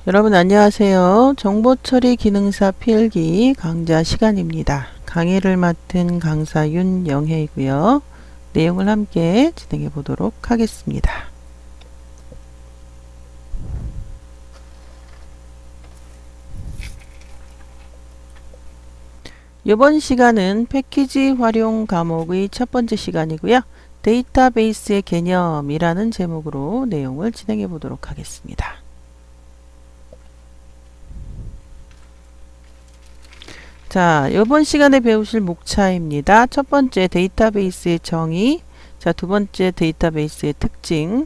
여러분 안녕하세요. 정보처리 기능사 필기 강좌 시간입니다. 강의를 맡은 강사 윤영혜이고요. 내용을 함께 진행해 보도록 하겠습니다. 이번 시간은 패키지 활용 과목의 첫 번째 시간이고요. 데이터베이스의 개념이라는 제목으로 내용을 진행해 보도록 하겠습니다. 자, 이번 시간에 배우실 목차입니다. 첫 번째 데이터베이스의 정의, 자, 두 번째 데이터베이스의 특징,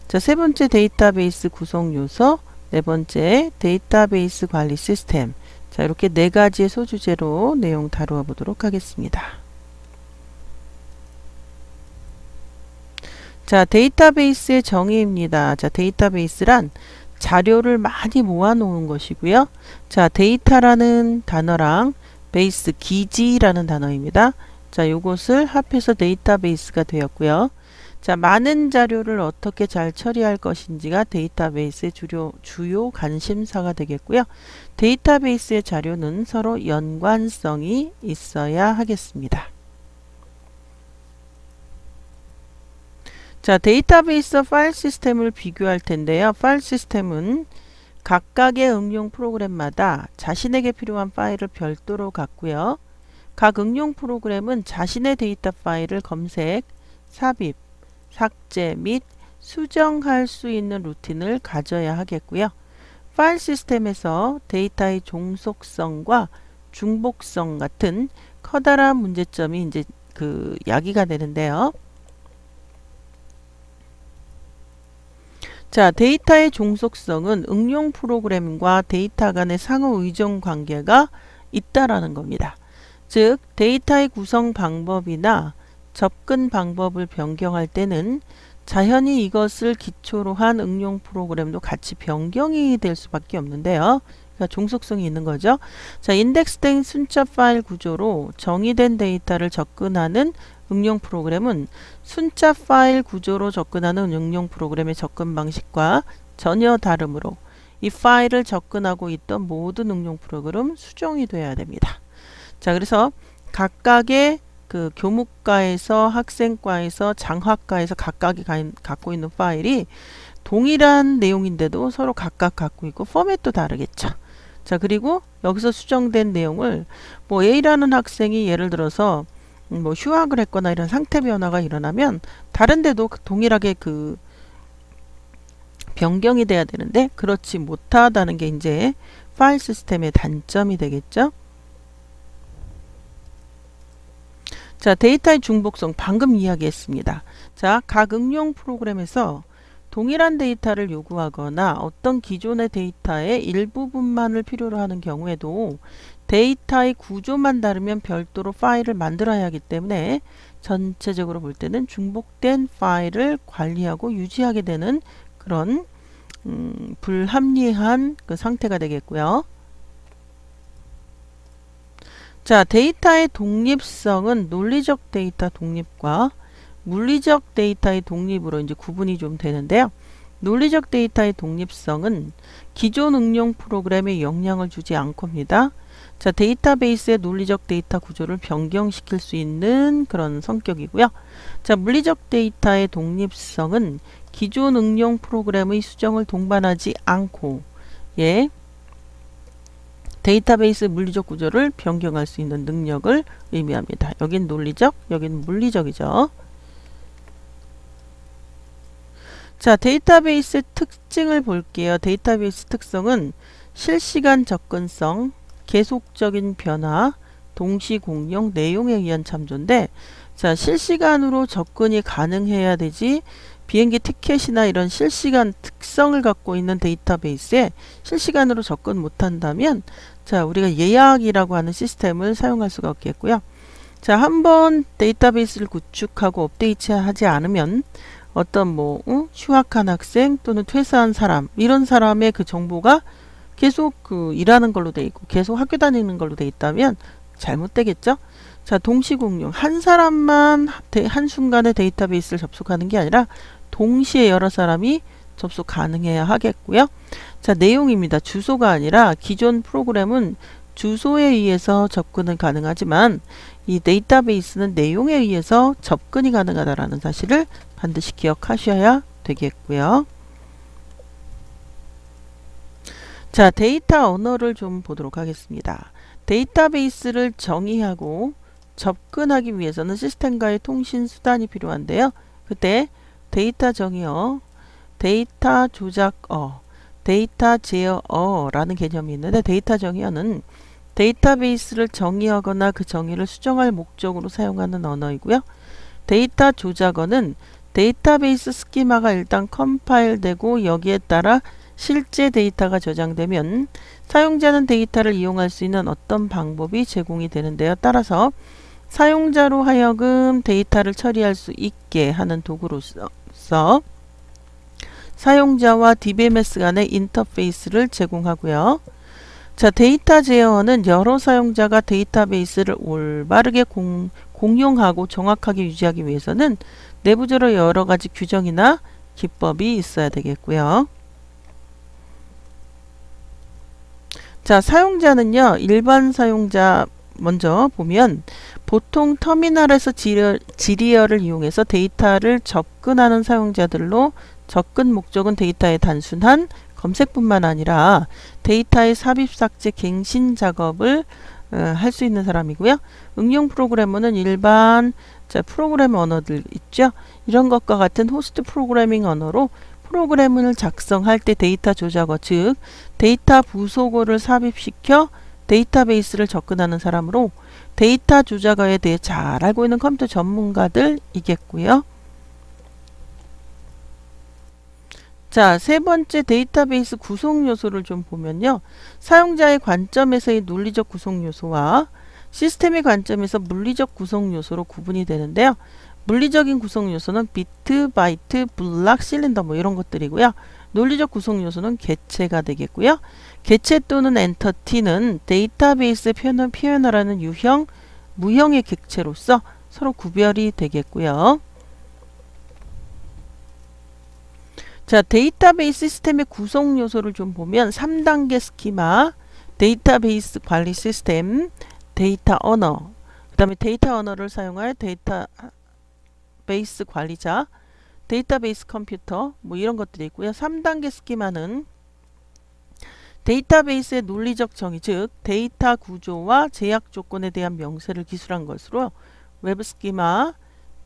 자, 세 번째 데이터베이스 구성 요소, 네 번째 데이터베이스 관리 시스템. 자, 이렇게 네 가지의 소주제로 내용 다루어 보도록 하겠습니다. 자, 데이터베이스의 정의입니다. 자, 데이터베이스란 자료를 많이 모아 놓은 것이고요. 자, 데이터라는 단어랑 베이스 기지라는 단어입니다. 자, 요것을 합해서 데이터베이스가 되었고요. 자, 많은 자료를 어떻게 잘 처리할 것인지가 데이터베이스의 주요 관심사가 되겠고요. 데이터베이스의 자료는 서로 연관성이 있어야 하겠습니다. 자, 데이터베이스 파일 시스템을 비교할 텐데요. 파일 시스템은 각각의 응용 프로그램마다 자신에게 필요한 파일을 별도로 갖고요. 각 응용 프로그램은 자신의 데이터 파일을 검색, 삽입, 삭제 및 수정할 수 있는 루틴을 가져야 하겠고요. 파일 시스템에서 데이터의 종속성과 중복성 같은 커다란 문제점이 이제 야기가 되는데요. 자, 데이터의 종속성은 응용 프로그램과 데이터 간의 상호 의존 관계가 있다라는 겁니다. 즉, 데이터의 구성 방법이나 접근 방법을 변경할 때는 자연히 이것을 기초로 한 응용 프로그램도 같이 변경이 될 수밖에 없는데요. 그러니까 종속성이 있는 거죠. 자, 인덱스된 순자 파일 구조로 정의된 데이터를 접근하는 응용 프로그램은 순자 파일 구조로 접근하는 응용 프로그램의 접근 방식과 전혀 다르므로 이 파일을 접근하고 있던 모든 응용 프로그램 수정이 돼야 됩니다. 자, 그래서 각각의 교무과에서 학생과에서 장학과에서 각각이 갖고 있는 파일이 동일한 내용인데도 서로 각각 갖고 있고 포맷도 다르겠죠. 자, 그리고 여기서 수정된 내용을 뭐 A라는 학생이 예를 들어서 뭐 휴학을 했거나 이런 상태 변화가 일어나면 다른 데도 동일하게 변경이 돼야 되는데 그렇지 못하다는 게 이제 파일 시스템의 단점이 되겠죠. 자, 데이터의 중복성 방금 이야기했습니다. 자, 각 응용 프로그램에서 동일한 데이터를 요구하거나 어떤 기존의 데이터의 일부분만을 필요로 하는 경우에도 데이터의 구조만 다르면 별도로 파일을 만들어야 하기 때문에 전체적으로 볼 때는 중복된 파일을 관리하고 유지하게 되는 그런 불합리한 상태가 되겠고요. 자, 데이터의 독립성은 논리적 데이터 독립과 물리적 데이터의 독립으로 이제 구분이 좀 되는데요. 논리적 데이터의 독립성은 기존 응용 프로그램에 영향을 주지 않고입니다. 자, 데이터베이스의 논리적 데이터 구조를 변경시킬 수 있는 그런 성격이고요. 자, 물리적 데이터의 독립성은 기존 응용 프로그램의 수정을 동반하지 않고 데이터베이스 물리적 구조를 변경할 수 있는 능력을 의미합니다. 여긴 논리적, 여긴 물리적이죠. 자, 데이터베이스 특징을 볼게요. 데이터베이스 특성은 실시간 접근성, 계속적인 변화, 동시 공용, 내용에 의한 참조인데, 자, 실시간으로 접근이 가능해야 되지 비행기 티켓이나 이런 실시간 특성을 갖고 있는 데이터베이스에 실시간으로 접근 못한다면 자, 우리가 예약이라고 하는 시스템을 사용할 수가 없겠고요. 자, 한번 데이터베이스를 구축하고 업데이트하지 않으면 어떤 휴학한 학생 또는 퇴사한 사람 이런 사람의 그 정보가 계속 일하는 걸로 돼 있고 계속 학교 다니는 걸로 돼 있다면 잘못되겠죠. 자, 동시 공용 한 사람만 한순간에 데이터베이스를 접속하는 게 아니라 동시에 여러 사람이 접속 가능해야 하겠고요. 자, 내용입니다. 주소가 아니라 기존 프로그램은 주소에 의해서 접근은 가능하지만 이 데이터베이스는 내용에 의해서 접근이 가능하다라는 사실을 반드시 기억하셔야 되겠고요. 자, 데이터 언어를 좀 보도록 하겠습니다. 데이터베이스를 정의하고 접근하기 위해서는 시스템과의 통신 수단이 필요한데요. 그때 데이터 정의어, 데이터 조작어, 데이터 제어어라는 개념이 있는데, 데이터 정의어는 데이터베이스를 정의하거나 그 정의를 수정할 목적으로 사용하는 언어이고요. 데이터 조작어는 데이터베이스 스키마가 일단 컴파일되고 여기에 따라 실제 데이터가 저장되면 사용자는 데이터를 이용할 수 있는 어떤 방법이 제공이 되는데요. 따라서 사용자로 하여금 데이터를 처리할 수 있게 하는 도구로서 사용자와 DBMS 간의 인터페이스를 제공하고요. 자, 데이터 제어는 여러 사용자가 데이터베이스를 올바르게 공용하고 정확하게 유지하기 위해서는 내부적으로 여러 가지 규정이나 기법이 있어야 되겠고요. 자, 사용자는요, 일반 사용자 먼저 보면 보통 터미널에서 지리어를 이용해서 데이터를 접근하는 사용자들로, 접근 목적은 데이터의 단순한 검색뿐만 아니라 데이터의 삽입, 삭제, 갱신 작업을 할 수 있는 사람이고요. 응용 프로그래머는 일반 프로그램 언어들 있죠. 이런 것과 같은 호스트 프로그래밍 언어로 프로그램을 작성할 때 데이터 조작어, 즉 데이터 부속어를 삽입시켜 데이터베이스를 접근하는 사람으로 데이터 조작어에 대해 잘 알고 있는 컴퓨터 전문가들이겠고요. 자, 세 번째 데이터베이스 구성 요소를 좀 보면요. 사용자의 관점에서의 논리적 구성 요소와 시스템의 관점에서 물리적 구성 요소로 구분이 되는데요. 물리적인 구성 요소는 비트, 바이트, 블락, 실린더 뭐 이런 것들이고요. 논리적 구성 요소는 객체가 되겠고요. 객체 또는 엔터티는 데이터베이스의 표현하라는 유형, 무형의 객체로서 서로 구별이 되겠고요. 자, 데이터베이스 시스템의 구성 요소를 좀 보면 3단계 스키마, 데이터베이스 관리 시스템, 데이터 언어, 그 다음에 데이터 언어를 사용할 데이터베이스 관리자, 데이터베이스 컴퓨터 뭐 이런 것들이 있고요. 3단계 스키마는 데이터베이스의 논리적 정의, 즉 데이터 구조와 제약 조건에 대한 명세를 기술한 것으로 외부 스키마,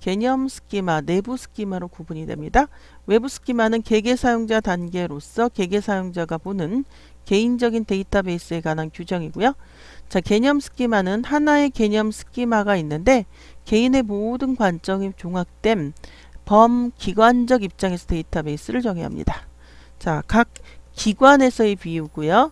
개념 스키마, 내부 스키마로 구분이 됩니다. 외부 스키마는 개개 사용자 단계로서 개개 사용자가 보는 개인적인 데이터베이스에 관한 규정이고요. 자, 개념 스키마는 하나의 개념 스키마가 있는데 개인의 모든 관점이 종합된 범기관적 입장에서 데이터베이스를 정의합니다. 자, 각 기관에서의 비유고요.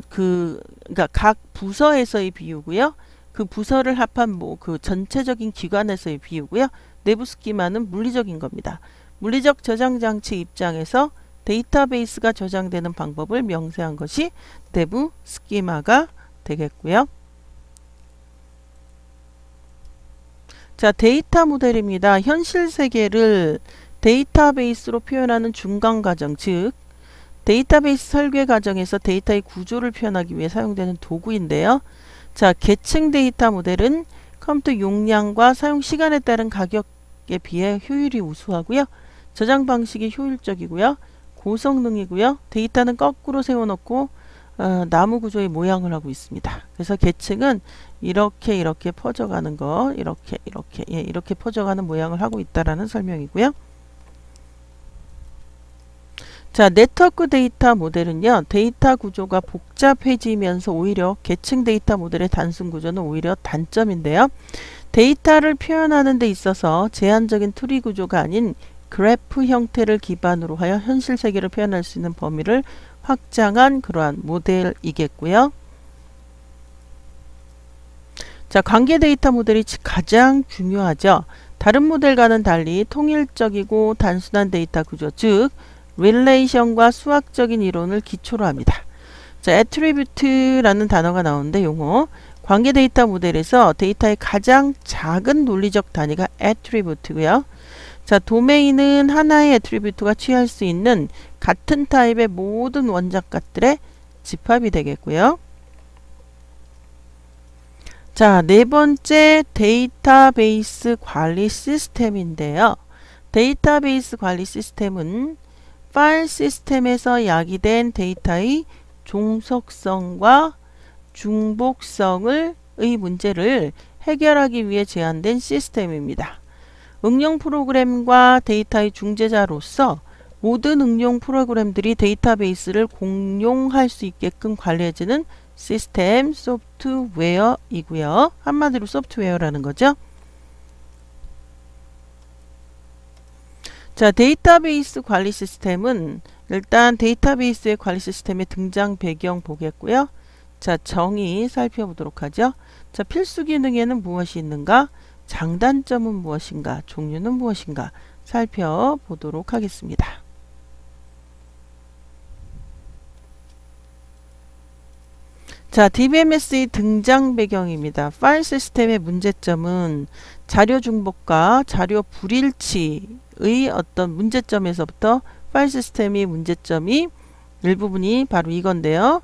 그러니까 각 부서에서의 비유고요. 그 부서를 합한 그 전체적인 기관에서의 비유고요. 내부 스키마는 물리적인 겁니다. 물리적 저장 장치 입장에서 데이터베이스가 저장되는 방법을 명세한 것이 내부 스키마가 되겠고요. 자, 데이터 모델입니다. 현실 세계를 데이터베이스로 표현하는 중간 과정, 즉 데이터베이스 설계 과정에서 데이터의 구조를 표현하기 위해 사용되는 도구인데요. 자, 계층 데이터 모델은 컴퓨터 용량과 사용 시간에 따른 가격에 비해 효율이 우수하고요. 저장 방식이 효율적이고요. 고성능이고요. 데이터는 거꾸로 세워놓고 나무 구조의 모양을 하고 있습니다. 그래서 계층은 이렇게 퍼져가는 거, 이렇게 퍼져가는 모양을 하고 있다라는 설명이고요. 자, 네트워크 데이터 모델은요, 데이터 구조가 복잡해지면서 오히려 계층 데이터 모델의 단순 구조는 오히려 단점인데요. 데이터를 표현하는 데 있어서 제한적인 트리 구조가 아닌 그래프 형태를 기반으로 하여 현실 세계를 표현할 수 있는 범위를 확장한 그러한 모델이겠고요. 자, 관계 데이터 모델이 가장 중요하죠. 다른 모델과는 달리 통일적이고 단순한 데이터 구조, 즉 릴레이션과 수학적인 이론을 기초로 합니다. 자, 애트리뷰트라는 단어가 나오는데 용어. 관계 데이터 모델에서 데이터의 가장 작은 논리적 단위가 애트리뷰트고요. 자, 도메인은 하나의 애트리뷰트가 취할 수 있는 같은 타입의 모든 원자값들의 집합이 되겠고요. 자, 네 번째 데이터베이스 관리 시스템인데요. 데이터베이스 관리 시스템은 파일 시스템에서 야기된 데이터의 종속성과 중복성의 문제를 해결하기 위해 제안된 시스템입니다. 응용 프로그램과 데이터의 중재자로서 모든 응용 프로그램들이 데이터베이스를 공용할 수 있게끔 관리해주는 시스템 소프트웨어이고요. 한마디로 소프트웨어라는 거죠. 자, 데이터베이스 관리 시스템은 일단 데이터베이스의 관리 시스템의 등장 배경 보겠고요. 자, 정의 살펴보도록 하죠. 자, 필수 기능에는 무엇이 있는가? 장단점은 무엇인가? 종류는 무엇인가? 살펴보도록 하겠습니다. 자, DBMS의 등장 배경입니다. 파일 시스템의 문제점은 자료 중복과 자료 불일치의 어떤 문제점에서부터 파일 시스템의 문제점이 일부분이 바로 이건데요.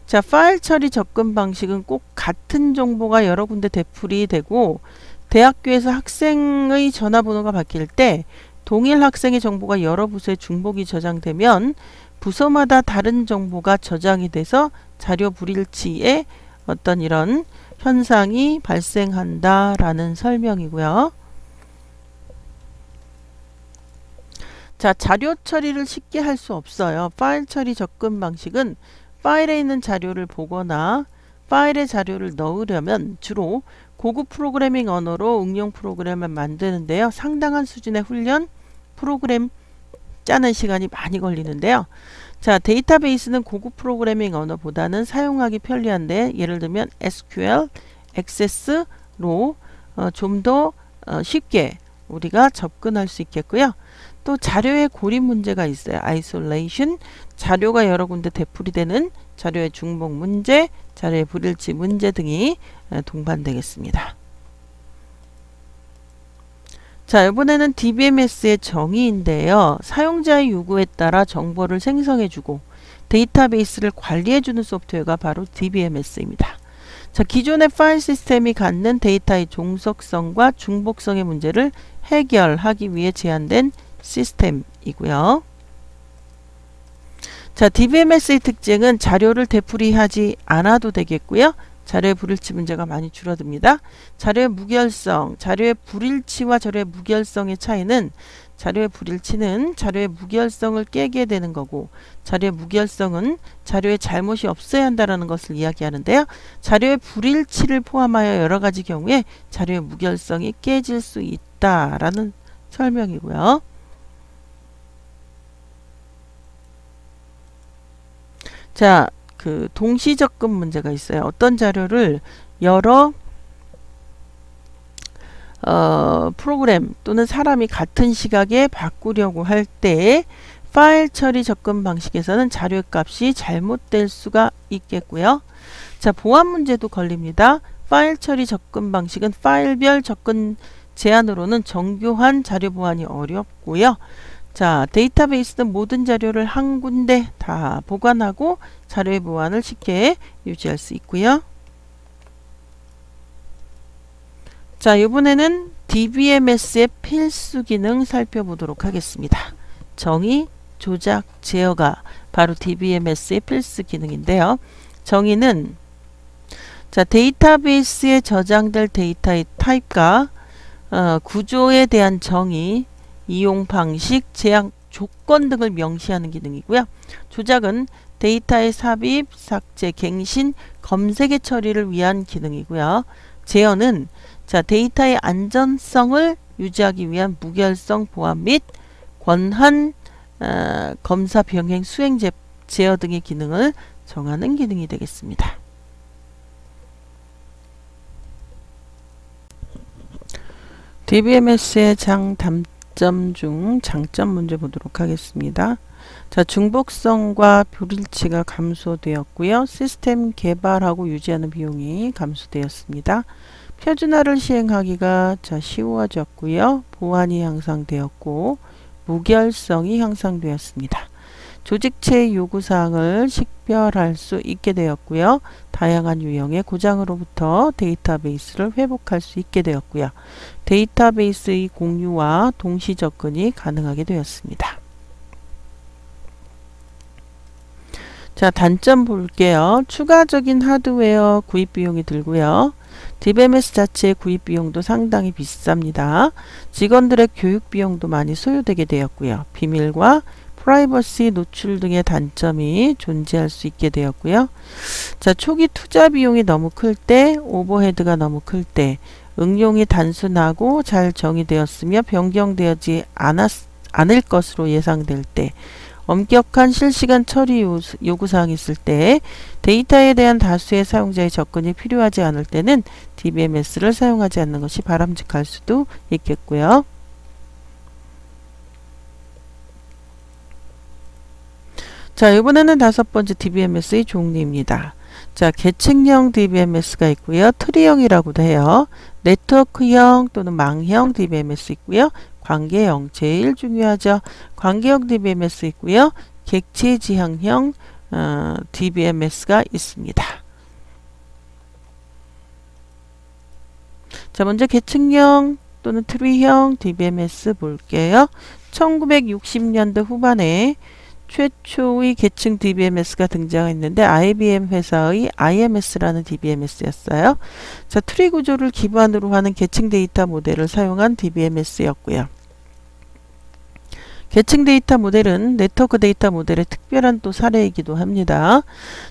자, 파일 처리 접근 방식은 꼭 같은 정보가 여러 군데 되풀이 되고 대학교에서 학생의 전화번호가 바뀔 때 동일 학생의 정보가 여러 부서에 중복이 저장되면 부서마다 다른 정보가 저장이 돼서 자료 불일치의 어떤 이런 현상이 발생한다라는 설명이고요. 자, 자료 처리를 쉽게 할 수 없어요. 파일 처리 접근 방식은 파일에 있는 자료를 보거나 파일에 자료를 넣으려면 주로 고급 프로그래밍 언어로 응용 프로그램을 만드는데요. 상당한 수준의 훈련, 프로그램 짜는 시간이 많이 걸리는데요. 자, 데이터베이스는 고급 프로그래밍 언어보다는 사용하기 편리한데 예를 들면 SQL, 액세스로 좀 더 쉽게 우리가 접근할 수 있겠고요. 또 자료의 고립 문제가 있어요. 아이솔레이션, 자료가 여러 군데 되풀이되는 자료의 중복 문제, 자료의 불일치 문제 등이 동반되겠습니다. 자, 이번에는 DBMS의 정의인데요. 사용자의 요구에 따라 정보를 생성해주고 데이터베이스를 관리해주는 소프트웨어가 바로 DBMS입니다. 자, 기존의 파일 시스템이 갖는 데이터의 종속성과 중복성의 문제를 해결하기 위해 제안된 시스템이고요. 자, DBMS의 특징은 자료를 되풀이하지 않아도 되겠고요. 자료의 불일치 문제가 많이 줄어듭니다. 자료의 무결성, 자료의 불일치와 자료의 무결성의 차이는 자료의 불일치는 자료의 무결성을 깨게 되는 거고 자료의 무결성은 자료에 잘못이 없어야 한다는 것을 이야기하는데요. 자료의 불일치를 포함하여 여러 가지 경우에 자료의 무결성이 깨질 수 있다라는 설명이고요. 자, 그 동시 접근 문제가 있어요. 어떤 자료를 여러 프로그램 또는 사람이 같은 시각에 바꾸려고 할 때 파일 처리 접근 방식에서는 자료의 값이 잘못될 수가 있겠고요. 자, 보안 문제도 걸립니다. 파일 처리 접근 방식은 파일별 접근 제한으로는 정교한 자료 보안이 어렵고요. 자, 데이터베이스는 모든 자료를 한 군데 다 보관하고 자료의 보안을 쉽게 유지할 수 있고요. 자, 이번에는 DBMS의 필수 기능 살펴보도록 하겠습니다. 정의, 조작, 제어가 바로 DBMS의 필수 기능인데요. 정의는 자, 데이터베이스에 저장될 데이터의 타입과 구조에 대한 정의, 이용 방식, 제약 조건 등을 명시하는 기능이고요. 조작은 데이터의 삽입, 삭제, 갱신, 검색의 처리를 위한 기능이고요. 제어는 자, 데이터의 안전성을 유지하기 위한 무결성 보안 및 권한 검사 병행 수행 제어 등의 기능을 정하는 기능이 되겠습니다. DBMS의 장단점 중 장점 문제 보도록 하겠습니다. 자, 중복성과 불일치가 감소되었고요. 시스템 개발하고 유지하는 비용이 감소되었습니다. 표준화를 시행하기가 쉬워졌고요. 보안이 향상되었고 무결성이 향상되었습니다. 조직체의 요구사항을 식별할 수 있게 되었고요. 다양한 유형의 고장으로부터 데이터베이스를 회복할 수 있게 되었고요. 데이터베이스의 공유와 동시 접근이 가능하게 되었습니다. 자, 단점 볼게요. 추가적인 하드웨어 구입 비용이 들고요. DBMS 자체의 구입 비용도 상당히 비쌉니다. 직원들의 교육 비용도 많이 소요되게 되었고요. 비밀과 프라이버시 노출 등의 단점이 존재할 수 있게 되었고요. 자, 초기 투자 비용이 너무 클 때, 오버헤드가 너무 클 때, 응용이 단순하고 잘 정의되었으며 변경되지 않을 것으로 예상될 때, 엄격한 실시간 처리 요구사항이 있을 때, 데이터에 대한 다수의 사용자의 접근이 필요하지 않을 때는 DBMS를 사용하지 않는 것이 바람직할 수도 있겠고요. 자, 이번에는 5번째 DBMS의 종류입니다. 자, 계층형 DBMS가 있고요. 트리형이라고도 해요. 네트워크형 또는 망형 DBMS 있고요. 관계형, 제일 중요하죠. 관계형 DBMS 있고요. 객체 지향형 DBMS가 있습니다. 자, 먼저 계층형 또는 트리형 DBMS 볼게요. 1960년대 후반에 최초의 계층 DBMS가 등장했는데 IBM 회사의 IMS라는 DBMS였어요. 자, 트리 구조를 기반으로 하는 계층 데이터 모델을 사용한 DBMS였고요. 계층 데이터 모델은 네트워크 데이터 모델의 특별한 또 사례이기도 합니다.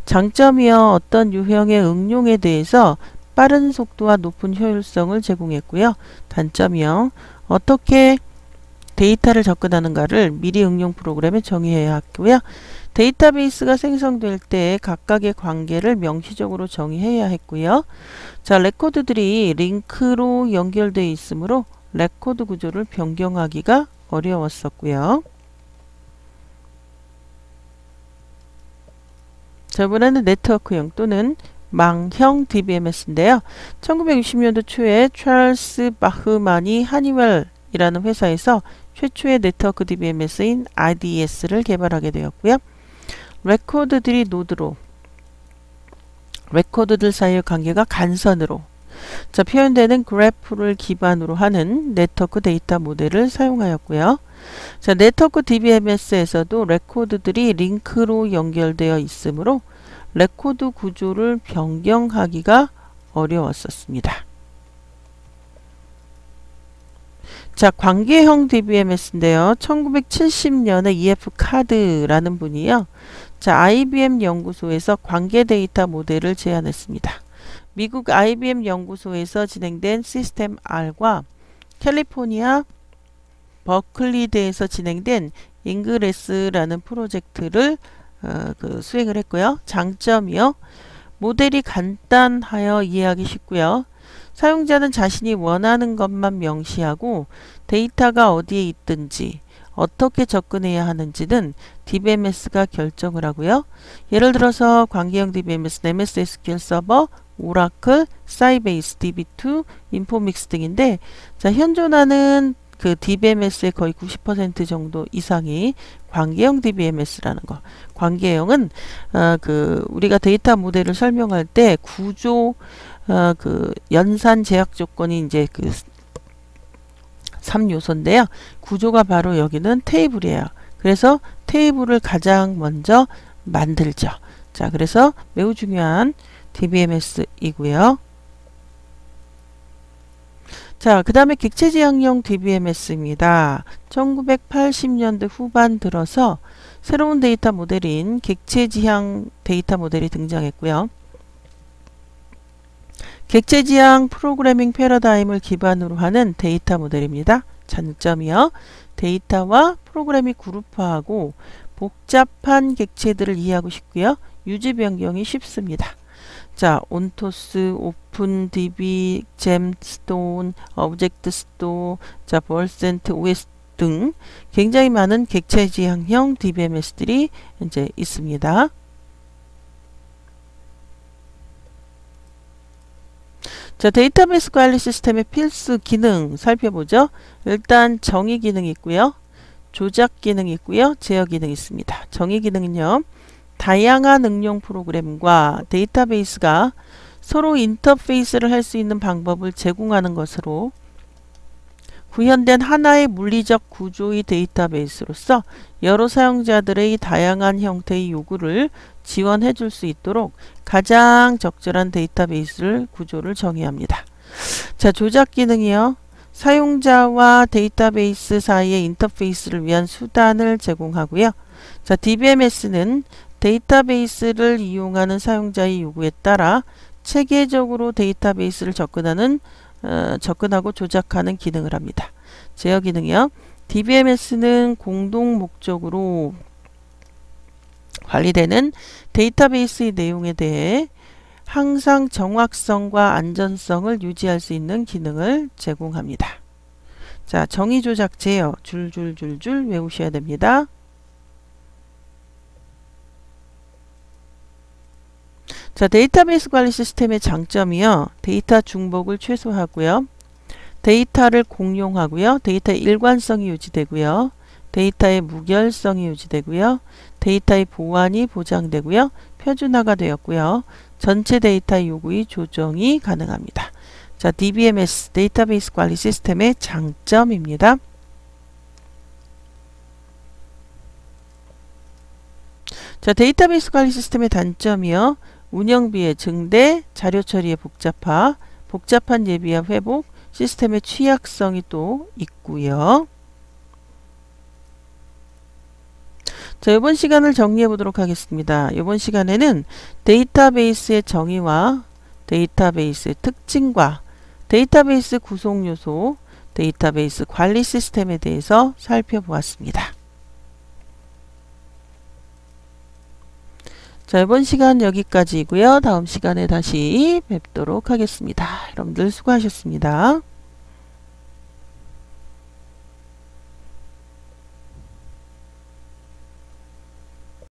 장점이요, 어떤 유형의 응용에 대해서 빠른 속도와 높은 효율성을 제공했고요. 단점이요, 어떻게 데이터를 접근하는가를 미리 응용 프로그램에 정의해야 하고요. 데이터베이스가 생성될 때 각각의 관계를 명시적으로 정의해야 했고요. 자, 레코드들이 링크로 연결되어 있으므로 레코드 구조를 변경하기가 어려웠었고요. 자, 이번에는 네트워크형 또는 망형 DBMS인데요. 1960년도 초에 찰스 바흐만이 하니웰 이라는 회사에서 최초의 네트워크 DBMS인 RDS를 개발하게 되었고요. 레코드들이 노드로, 레코드들 사이의 관계가 간선으로 자, 표현되는 그래프를 기반으로 하는 네트워크 데이터 모델을 사용하였고요. 자, 네트워크 DBMS에서도 레코드들이 링크로 연결되어 있으므로 레코드 구조를 변경하기가 어려웠었습니다. 자, 관계형 DBMS인데요. 1970년에 EF 카드라는 분이요. 자, IBM 연구소에서 관계 데이터 모델을 제안했습니다. 미국 IBM 연구소에서 진행된 시스템 R과 캘리포니아 버클리대에서 진행된 잉그레스라는 프로젝트를 수행을 했고요. 장점이요. 모델이 간단하여 이해하기 쉽고요. 사용자는 자신이 원하는 것만 명시하고 데이터가 어디에 있든지 어떻게 접근해야 하는지는 DBMS가 결정을 하고요. 예를 들어서 관계형 DBMS는 MS SQL 서버, 오라클, 사이베이스, DB2, 인포믹스 등인데 자, 현존하는 그 DBMS의 거의 90% 정도 이상이 관계형 DBMS라는 거. 관계형은 우리가 데이터 모델을 설명할 때 구조 그 연산 제약 조건이 이제 그 3요소인데요. 구조가 바로 여기는 테이블이에요. 그래서 테이블을 가장 먼저 만들죠. 자, 그래서 매우 중요한 DBMS이고요. 자, 그 다음에 객체지향형 DBMS입니다. 1980년대 후반 들어서 새로운 데이터 모델인 객체지향 데이터 모델이 등장했고요. 객체지향 프로그래밍 패러다임을 기반으로 하는 데이터 모델입니다. 장점이요. 데이터와 프로그램이 그룹화하고 복잡한 객체들을 이해하고 싶고요. 유지 변경이 쉽습니다. 자, 온토스, 오픈DB, 잼스톤, 오브젝트스토어, 자, 벌센트, OS 등 굉장히 많은 객체지향형 DBMS들이 이제 있습니다. 자, 데이터베이스 관리 시스템의 필수 기능 살펴보죠. 일단 정의 기능이 있고요. 조작 기능이 있고요. 제어 기능이 있습니다. 정의 기능은요. 다양한 응용 프로그램과 데이터베이스가 서로 인터페이스를 할 수 있는 방법을 제공하는 것으로 구현된 하나의 물리적 구조의 데이터베이스로서 여러 사용자들의 다양한 형태의 요구를 지원해 줄 수 있도록 가장 적절한 데이터베이스 구조를 정의합니다. 자, 조작 기능이요. 사용자와 데이터베이스 사이의 인터페이스를 위한 수단을 제공하고요. 자, DBMS는 데이터베이스를 이용하는 사용자의 요구에 따라 체계적으로 데이터베이스를 접근하고 조작하는 기능을 합니다. 제어 기능이요. DBMS는 공동 목적으로 관리되는 데이터베이스의 내용에 대해 항상 정확성과 안전성을 유지할 수 있는 기능을 제공합니다. 자, 정의 조작 제어 줄줄줄줄 외우셔야 됩니다. 자, 데이터베이스 관리 시스템의 장점이요. 데이터 중복을 최소화하고요. 데이터를 공용하고요. 데이터의 일관성이 유지되고요. 데이터의 무결성이 유지되고요. 데이터의 보안이 보장되고요. 표준화가 되었고요. 전체 데이터 요구의 조정이 가능합니다. 자, DBMS 데이터베이스 관리 시스템의 장점입니다. 자, 데이터베이스 관리 시스템의 단점이요. 운영비의 증대, 자료 처리의 복잡한 예비와 회복, 시스템의 취약성이 또 있고요. 자, 이번 시간을 정리해 보도록 하겠습니다. 이번 시간에는 데이터베이스의 정의와 데이터베이스의 특징과 데이터베이스 구성 요소, 데이터베이스 관리 시스템에 대해서 살펴보았습니다. 자, 이번 시간 여기까지이고요. 다음 시간에 다시 뵙도록 하겠습니다. 여러분들 수고하셨습니다.